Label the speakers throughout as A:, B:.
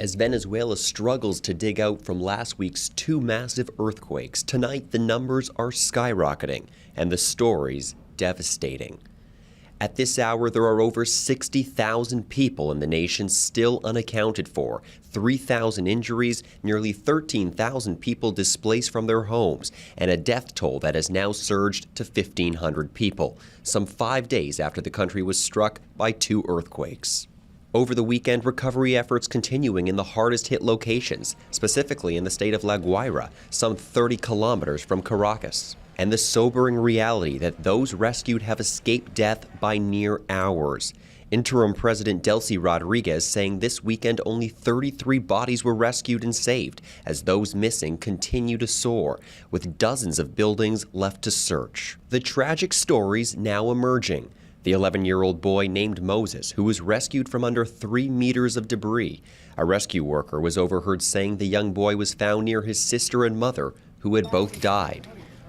A: As Venezuela struggles to dig out from last week's two massive earthquakes, tonight the numbers are skyrocketing and the stories devastating. At this hour, there are over 60,000 people in the nation still unaccounted for, 3,000 injuries, nearly 13,000 people displaced from their homes, and a death toll that has now surged to 1,500 people, some 5 days after the country was struck by two earthquakes. Over the weekend, recovery efforts continuing in the hardest-hit locations, specifically in the state of La Guaira, some 30 kilometers from Caracas. And the sobering reality that those rescued have escaped death by mere hours. Interim President Delcy Rodriguez saying this weekend only 33 bodies were rescued and saved, as those missing continue to soar, with dozens of buildings left to search. The tragic stories now emerging. The 11-year-old boy named Moses, who was rescued from under 3 meters of debris. A rescue worker was overheard saying the young boy was found near his sister and mother, who had both died.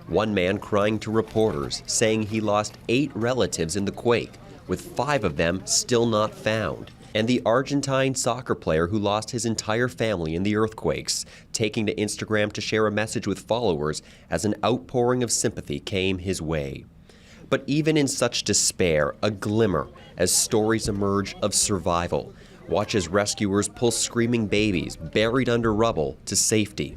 A: One man crying to reporters, saying he lost 8 relatives in the quake, with 5 of them still not found. And the Argentine soccer player who lost his entire family in the earthquakes, taking to Instagram to share a message with followers as an outpouring of sympathy came his way. But even in such despair, a glimmer as stories emerge of survival. Watch as rescuers pull screaming babies buried under rubble to safety.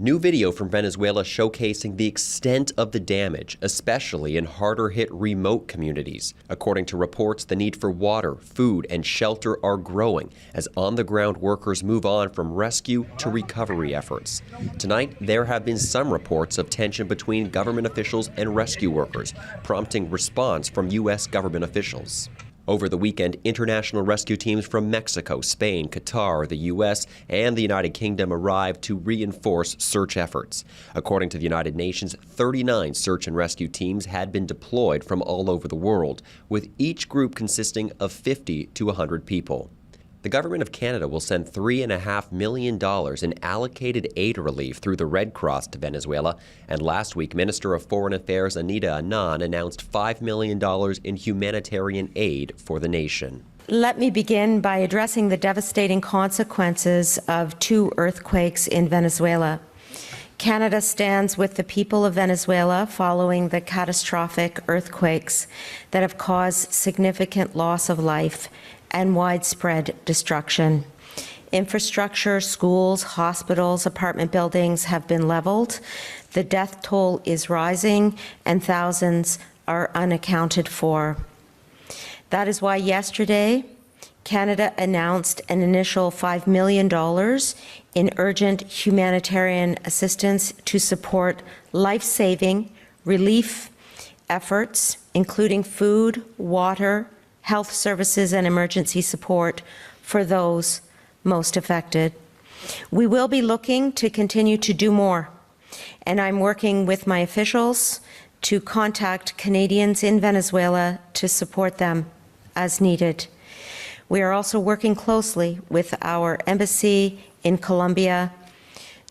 A: New video from Venezuela showcasing the extent of the damage, especially in harder-hit remote communities. According to reports, the need for water, food, and shelter are growing as on-the-ground workers move on from rescue to recovery efforts. Tonight, there have been some reports of tension between government officials and rescue workers, prompting response from U.S. government officials. Over the weekend, international rescue teams from Mexico, Spain, Qatar, the U.S., and the United Kingdom arrived to reinforce search efforts. According to the United Nations, 39 search and rescue teams had been deployed from all over the world, with each group consisting of 50 to 100 people. The Government of Canada will send $3.5 million in allocated aid relief through the Red Cross to Venezuela, and last week, Minister of Foreign Affairs Anita Anand announced $5 million in humanitarian aid for the nation.
B: Let me begin by addressing the devastating consequences of two earthquakes in Venezuela. Canada stands with the people of Venezuela following the catastrophic earthquakes that have caused significant loss of life and widespread destruction. Infrastructure, schools, hospitals, apartment buildings have been leveled. The death toll is rising and thousands are unaccounted for. That is why yesterday, Canada announced an initial $5 million in urgent humanitarian assistance to support life-saving relief efforts, including food, water, health services, and emergency support for those most affected. We will be looking to continue to do more, and I'm working with my officials to contact Canadians in Venezuela to support them as needed. We are also working closely with our embassy in Colombia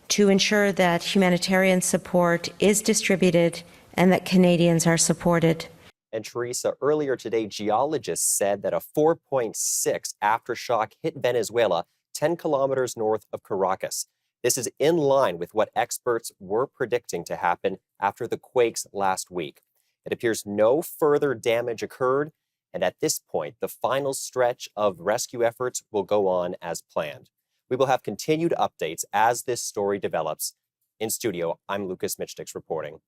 B: to ensure that humanitarian support is distributed and that Canadians are supported.
A: And Teresa, earlier today, geologists said that a 4.6 aftershock hit Venezuela 10 kilometers north of Caracas. This is in line with what experts were predicting to happen after the quakes last week. It appears no further damage occurred, and at this point, the final stretch of rescue efforts will go on as planned. We will have continued updates as this story develops. In studio, I'm Lucas Michtics reporting.